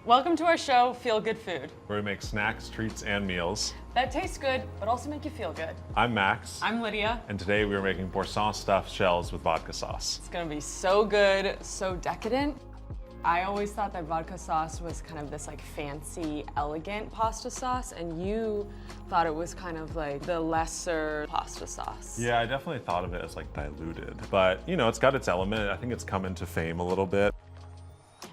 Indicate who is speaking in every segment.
Speaker 1: Welcome to our show, Feel Good Food.
Speaker 2: Where we make snacks, treats, and meals.
Speaker 1: That taste good, but also make you feel good.
Speaker 2: I'm Max.
Speaker 1: I'm Lydia.
Speaker 2: And today we are making Boursin stuffed shells with vodka sauce.
Speaker 1: It's gonna be so good, so decadent. I always thought that vodka sauce was kind of this like fancy, elegant pasta sauce, and you thought it was kind of like the lesser pasta sauce.
Speaker 2: Yeah, I definitely thought of it as like diluted, but you know, it's got its element. I think it's come into fame a little bit.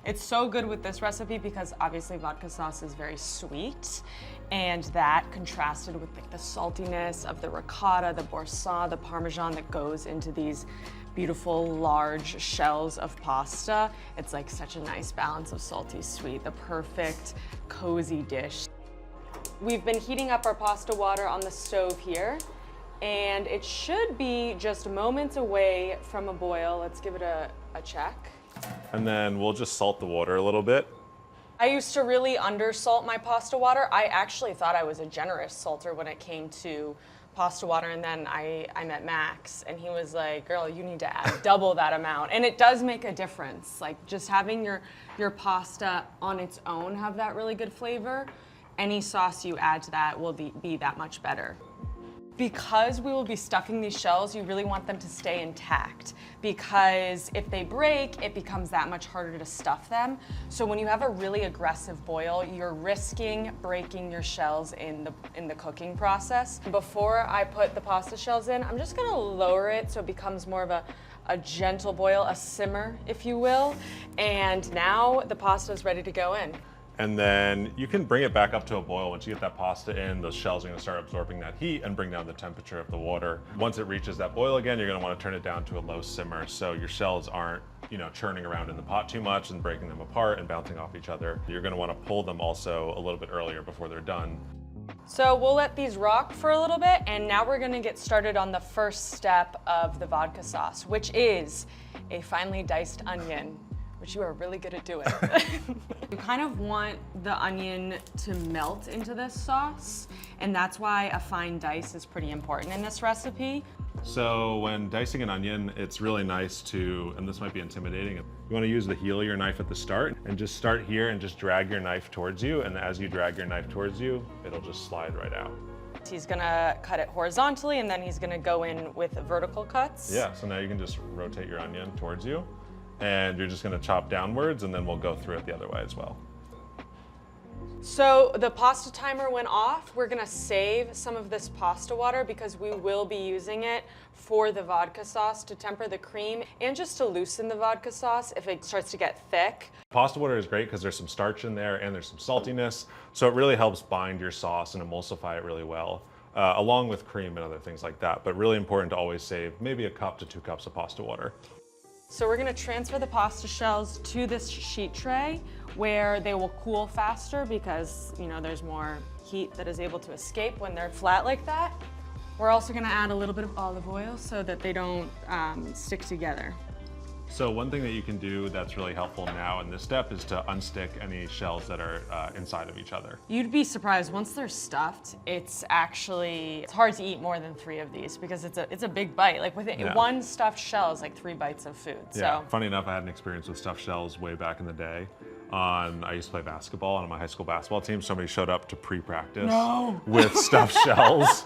Speaker 1: It's so good with this recipe because obviously vodka sauce is very sweet, and that contrasted with like the saltiness of the ricotta, the Boursin, the Parmesan that goes into these beautiful large shells of pasta. It's like such a nice balance of salty sweet, the perfect cozy dish. We've been heating up our pasta water on the stove here, and it should be just moments away from a boil. Let's give it a check.
Speaker 2: And then we'll just salt the water a little bit.
Speaker 1: I used to really undersalt my pasta water. I actually thought I was a generous salter when it came to pasta water, and then I met Max, and he was like, girl, you need to add double that amount. And it does make a difference. Like just having your pasta on its own have that really good flavor. Any sauce you add to that will be that much better. Because we will be stuffing these shells, you really want them to stay intact, because if they break, it becomes that much harder to stuff them. So when you have a really aggressive boil, you're risking breaking your shells in the cooking process. Before I put the pasta shells in, I'm just gonna lower it so it becomes more of a gentle boil, a simmer, if you will. And now the pasta is ready to go in.
Speaker 2: And then you can bring it back up to a boil. Once you get that pasta in, those shells are gonna start absorbing that heat and bring down the temperature of the water. Once it reaches that boil again, you're gonna wanna turn it down to a low simmer so your shells aren't, churning around in the pot too much and breaking them apart and bouncing off each other. You're gonna wanna pull them also a little bit earlier before they're done.
Speaker 1: So we'll let these rock for a little bit, and now we're gonna get started on the first step of the vodka sauce, which is a finely diced onion, which you are really good at doing. You kind of want the onion to melt into this sauce, and that's why a fine dice is pretty important in this recipe.
Speaker 2: So when dicing an onion, it's really nice to, and this might be intimidating, you wanna use the heel of your knife at the start and just start here and just drag your knife towards you, and as you drag your knife towards you, it'll just slide right out.
Speaker 1: He's gonna cut it horizontally, and then he's gonna go in with vertical cuts.
Speaker 2: Yeah, so now you can just rotate your onion towards you, and you're just gonna chop downwards, and then we'll go through it the other way as well.
Speaker 1: So the pasta timer went off. We're gonna save some of this pasta water because we will be using it for the vodka sauce to temper the cream and just to loosen the vodka sauce if it starts to get thick.
Speaker 2: Pasta water is great because there's some starch in there and there's some saltiness, so it really helps bind your sauce and emulsify it really well, along with cream and other things like that. But really important to always save maybe a cup to 2 cups of pasta water.
Speaker 1: So we're gonna transfer the pasta shells to this sheet tray where they will cool faster because there's more heat that is able to escape when they're flat like that. We're also gonna add a little bit of olive oil so that they don't stick together.
Speaker 2: So one thing that you can do that's really helpful now in this step is to unstick any shells that are inside of each other.
Speaker 1: You'd be surprised, once they're stuffed, it's hard to eat more than 3 of these because it's a big bite. Like one stuffed shell is like 3 bites of food.
Speaker 2: Yeah,
Speaker 1: So.
Speaker 2: funny enough, I had an experience with stuffed shells way back in the day. I used to play basketball, and on my high school basketball team, somebody showed up to pre-practice with stuffed shells,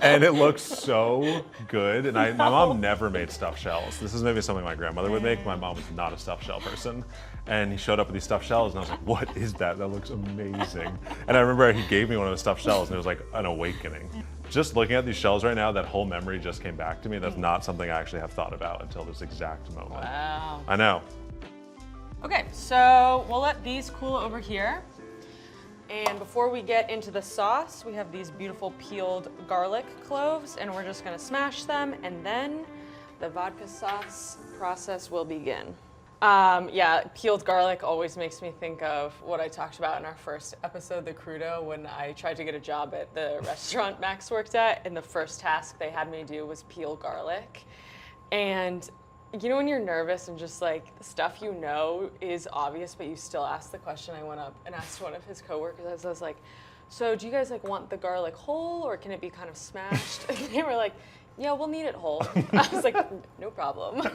Speaker 2: and it looked so good. And my mom never made stuffed shells. This is maybe something my grandmother would make. My mom was not a stuffed shell person. And he showed up with these stuffed shells, and I was like, what is that? That looks amazing. And I remember he gave me one of the stuffed shells, and it was like an awakening. Just looking at these shells right now, that whole memory just came back to me. That's not something I actually have thought about until this exact moment.
Speaker 1: Wow.
Speaker 2: I know.
Speaker 1: Okay, so we'll let these cool over here. And before we get into the sauce, we have these beautiful peeled garlic cloves, and we're just gonna smash them, and then the vodka sauce process will begin. Yeah, peeled garlic always makes me think of what I talked about in our first episode, The Crudo, when I tried to get a job at the restaurant Max worked at, and the first task they had me do was peel garlic. And when you're nervous and just like the stuff is obvious, but you still ask the question, I went up and asked one of his coworkers, I was like, so do you guys want the garlic whole or can it be kind of smashed? And they were like, yeah, we'll need it whole. I was like, no problem.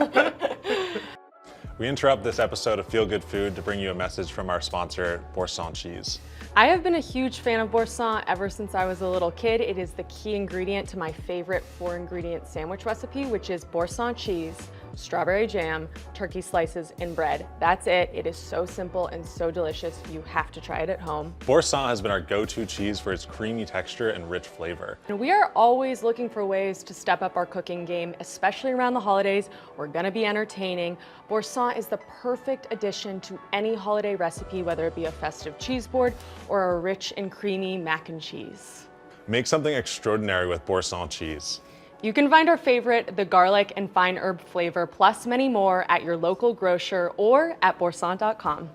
Speaker 2: We interrupt this episode of Feel Good Food to bring you a message from our sponsor, Boursin cheese.
Speaker 1: I have been a huge fan of Boursin ever since I was a little kid. It is the key ingredient to my favorite 4-ingredient sandwich recipe, which is Boursin cheese, strawberry jam, turkey slices, and bread. That's it. It is so simple and so delicious. You have to try it at home.
Speaker 2: Boursin has been our go-to cheese for its creamy texture and rich flavor.
Speaker 1: And we are always looking for ways to step up our cooking game, especially around the holidays. We're gonna be entertaining. Boursin is the perfect addition to any holiday recipe, whether it be a festive cheese board or a rich and creamy mac and cheese.
Speaker 2: Make something extraordinary with Boursin cheese.
Speaker 1: You can find our favorite, the garlic and fine herb flavor, plus many more at your local grocer or at boursin.com.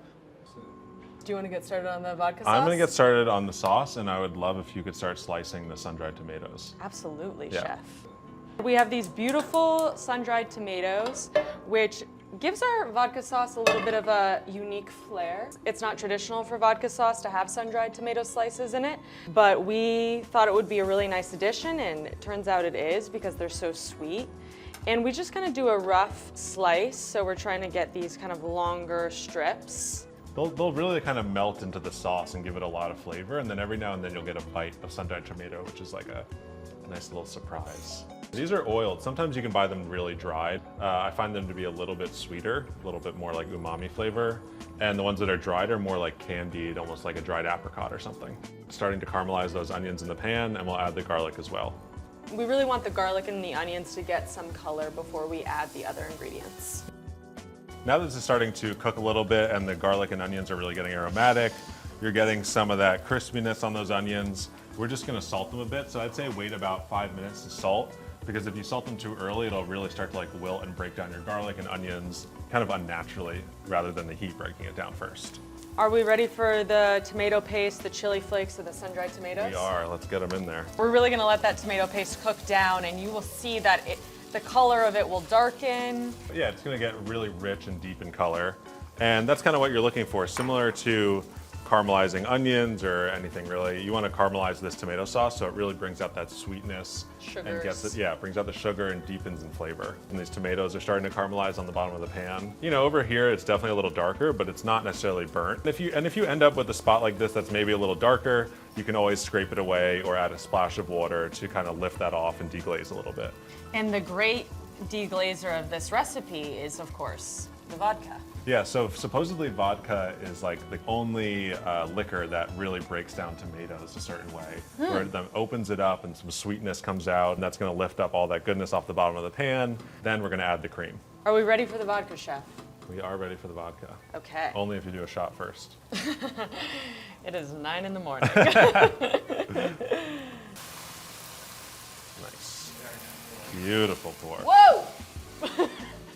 Speaker 1: Do you want to get started on the vodka sauce?
Speaker 2: I'm gonna get started on the sauce, and I would love if you could start slicing the sun-dried tomatoes.
Speaker 1: Absolutely,
Speaker 2: Yeah.
Speaker 1: chef. We have these beautiful sun-dried tomatoes, which gives our vodka sauce a little bit of a unique flair. It's not traditional for vodka sauce to have sun-dried tomato slices in it, but we thought it would be a really nice addition, and it turns out it is because they're so sweet. And we just kind of do a rough slice, so we're trying to get these kind of longer strips.
Speaker 2: They'll really kind of melt into the sauce and give it a lot of flavor, and then every now and then you'll get a bite of sun-dried tomato, which is like a nice little surprise. These are oiled. Sometimes you can buy them really dried. I find them to be a little bit sweeter, a little bit more like umami flavor. And the ones that are dried are more like candied, almost like a dried apricot or something. Starting to caramelize those onions in the pan, and we'll add the garlic as well.
Speaker 1: We really want the garlic and the onions to get some color before we add the other ingredients.
Speaker 2: Now that this is starting to cook a little bit and the garlic and onions are really getting aromatic, you're getting some of that crispiness on those onions. We're just gonna salt them a bit. So I'd say wait about 5 minutes to salt, because if you salt them too early, it'll really start to like wilt and break down your garlic and onions kind of unnaturally, rather than the heat breaking it down first.
Speaker 1: Are we ready for the tomato paste, the chili flakes, and the sun-dried tomatoes?
Speaker 2: We are, let's get them in there.
Speaker 1: We're really gonna let that tomato paste cook down, and you will see that the color of it will darken.
Speaker 2: But yeah, it's gonna get really rich and deep in color. And that's kind of what you're looking for, similar to caramelizing onions or anything really. You want to caramelize this tomato sauce so it really brings out that sweetness and gets it, it brings out the sugar and deepens in flavor. And these tomatoes are starting to caramelize on the bottom of the pan. You know, over here it's definitely a little darker, but it's not necessarily burnt. If you end up with a spot like this that's maybe a little darker, you can always scrape it away or add a splash of water to kind of lift that off and deglaze a little bit.
Speaker 1: And the great deglazer of this recipe is, of course, the vodka.
Speaker 2: Yeah, so supposedly vodka is like the only liquor that really breaks down tomatoes a certain way, where it then opens it up and some sweetness comes out, and that's gonna lift up all that goodness off the bottom of the pan. Then we're gonna add the cream.
Speaker 1: Are we ready for the vodka, chef?
Speaker 2: We are ready for the vodka.
Speaker 1: Okay.
Speaker 2: Only if you do a shot first.
Speaker 1: It is 9 in the morning.
Speaker 2: Nice. Beautiful pour.
Speaker 1: Whoa!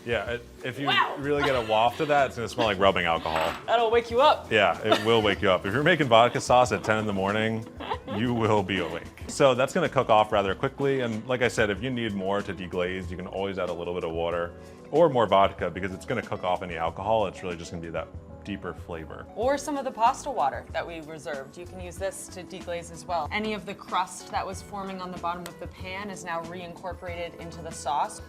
Speaker 2: Yeah, if you really get a waft of that, it's gonna smell like rubbing alcohol.
Speaker 1: That'll wake you up.
Speaker 2: Yeah, it will wake you up. If you're making vodka sauce at 10 in the morning, you will be awake. So that's gonna cook off rather quickly. And like I said, if you need more to deglaze, you can always add a little bit of water or more vodka, because it's gonna cook off any alcohol. It's really just gonna be that deeper flavor.
Speaker 1: Or some of the pasta water that we reserved. You can use this to deglaze as well. Any of the crust that was forming on the bottom of the pan is now reincorporated into the sauce.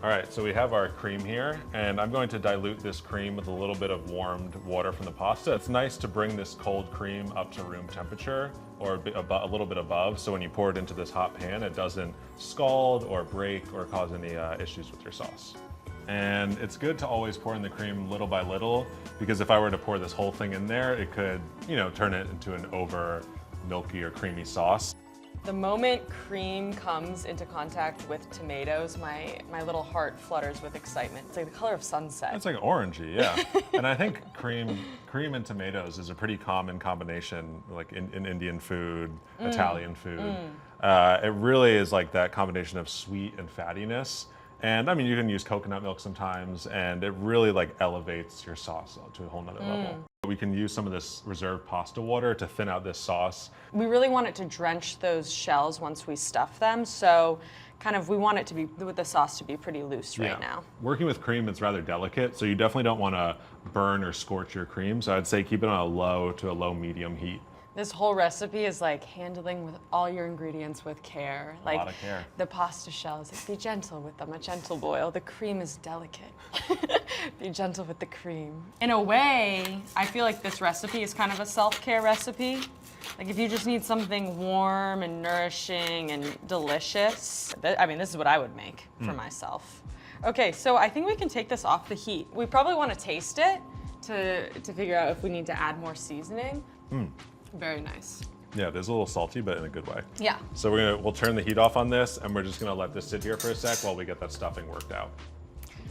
Speaker 2: All right, so we have our cream here, and I'm going to dilute this cream with a little bit of warmed water from the pasta. It's nice to bring this cold cream up to room temperature, or a little bit above, so when you pour it into this hot pan, it doesn't scald or break or cause any issues with your sauce. And it's good to always pour in the cream little by little, because if I were to pour this whole thing in there, it could, you know, turn it into an over milky or creamy sauce.
Speaker 1: The moment cream comes into contact with tomatoes, my little heart flutters with excitement. It's like the color of sunset.
Speaker 2: It's like orangey, yeah. And I think cream and tomatoes is a pretty common combination, like in Indian food, Italian food. It really is like that combination of sweet and fattiness. And I mean, you can use coconut milk sometimes, and it really like elevates your sauce to a whole nother level. We can use some of this reserved pasta water to thin out this sauce.
Speaker 1: We really want it to drench those shells once we stuff them, so kind of we want it to be, with the sauce to be pretty loose right now.
Speaker 2: Working with cream, it's rather delicate, so you definitely don't want to burn or scorch your cream. So I'd say keep it on a low to a low medium heat.
Speaker 1: This whole recipe is like handling with all your ingredients with care. Like
Speaker 2: lot of care.
Speaker 1: the pasta shells, like, be gentle with them, a gentle boil. The cream is delicate. Be gentle with the cream. In a way, I feel like this recipe is kind of a self-care recipe. Like if you just need something warm and nourishing and delicious, I mean, this is what I would make for myself. Okay, so I think we can take this off the heat. We probably want to taste it to figure out if we need to add more seasoning. Very nice.
Speaker 2: Yeah, it is a little salty, but in a good way.
Speaker 1: Yeah.
Speaker 2: So we'll turn the heat off on this, and we're just gonna let this sit here for a sec while we get that stuffing worked out.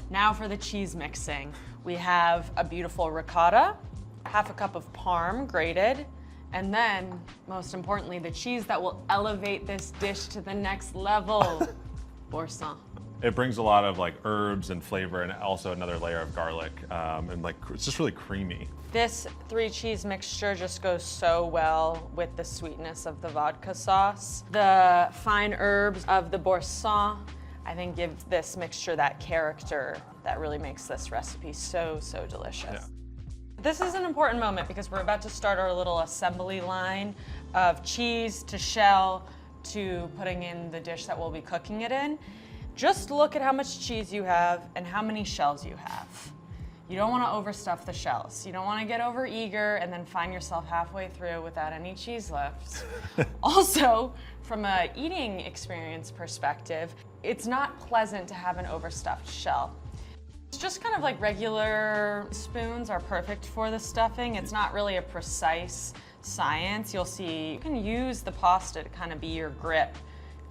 Speaker 1: Now for the cheese mixing. We have a beautiful ricotta, half a cup of parm grated, and then, most importantly, the cheese that will elevate this dish to the next level, Boursin.
Speaker 2: It brings a lot of like herbs and flavor, and also another layer of garlic, and like it's just really creamy.
Speaker 1: This 3 cheese mixture just goes so well with the sweetness of the vodka sauce. The fine herbs of the Boursin, I think, give this mixture that character that really makes this recipe so, so delicious.
Speaker 2: Yeah.
Speaker 1: This is an important moment because we're about to start our little assembly line of cheese to shell to putting in the dish that we'll be cooking it in. Just look at how much cheese you have and how many shells you have. You don't want to overstuff the shells. You don't want to get over eager and then find yourself halfway through without any cheese left. Also, from a eating experience perspective, it's not pleasant to have an overstuffed shell. It's just kind of like regular spoons are perfect for the stuffing. It's not really a precise science. You'll see you can use the pasta to kind of be your grip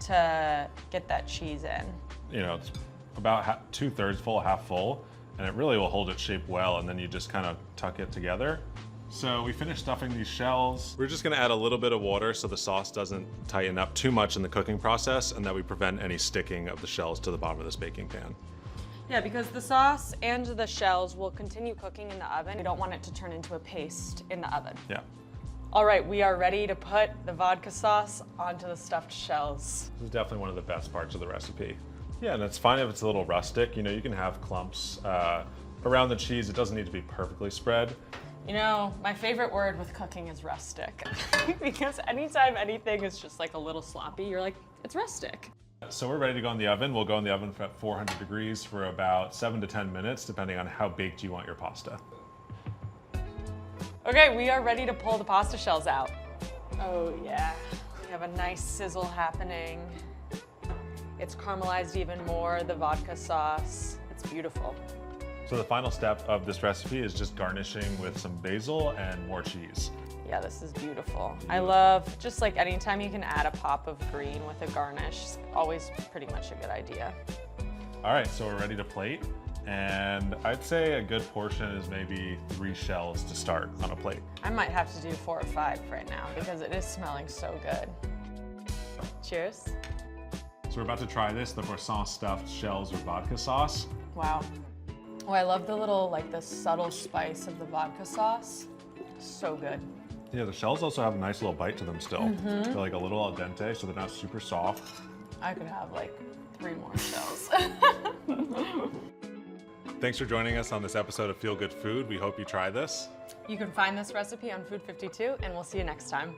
Speaker 1: to get that cheese in.
Speaker 2: You know, it's about 2/3 full, half full, and it really will hold its shape well, and then you just kind of tuck it together. So we finished stuffing these shells. We're just gonna add a little bit of water so the sauce doesn't tighten up too much in the cooking process, and that we prevent any sticking of the shells to the bottom of this baking pan.
Speaker 1: Yeah, because the sauce and the shells will continue cooking in the oven. We don't want it to turn into a paste in the oven.
Speaker 2: Yeah.
Speaker 1: All right, we are ready to put the vodka sauce onto the stuffed shells.
Speaker 2: This is definitely one of the best parts of the recipe. Yeah, and it's fine if it's a little rustic. You know, you can have clumps around the cheese. It doesn't need to be perfectly spread.
Speaker 1: You know, my favorite word with cooking is rustic. Because anytime anything is just like a little sloppy, you're like, it's rustic.
Speaker 2: So we're ready to go in the oven. We'll go in the oven at 400 degrees for about 7 to 10 minutes, depending on how baked you want your pasta.
Speaker 1: Okay, we are ready to pull the pasta shells out. Oh yeah, we have a nice sizzle happening. It's caramelized even more, the vodka sauce. It's beautiful.
Speaker 2: So the final step of this recipe is just garnishing with some basil and more cheese.
Speaker 1: Yeah, this is beautiful. I love, just like anytime you can add a pop of green with a garnish, it's always pretty much a good idea.
Speaker 2: All right, so we're ready to plate. And I'd say a good portion is maybe 3 shells to start on a plate.
Speaker 1: I might have to do 4 or 5 right now because it is smelling so good. Cheers.
Speaker 2: So we're about to try this, the Boursin stuffed shells with vodka sauce.
Speaker 1: Wow. Oh, I love the little, like the subtle spice of the vodka sauce. So good.
Speaker 2: Yeah, the shells also have a nice little bite to them still. They're like a little al dente, so they're not super soft.
Speaker 1: I could have like 3 more shells.
Speaker 2: Thanks for joining us on this episode of Feel Good Food. We hope you try this.
Speaker 1: You can find this recipe on Food52, and we'll see you next time.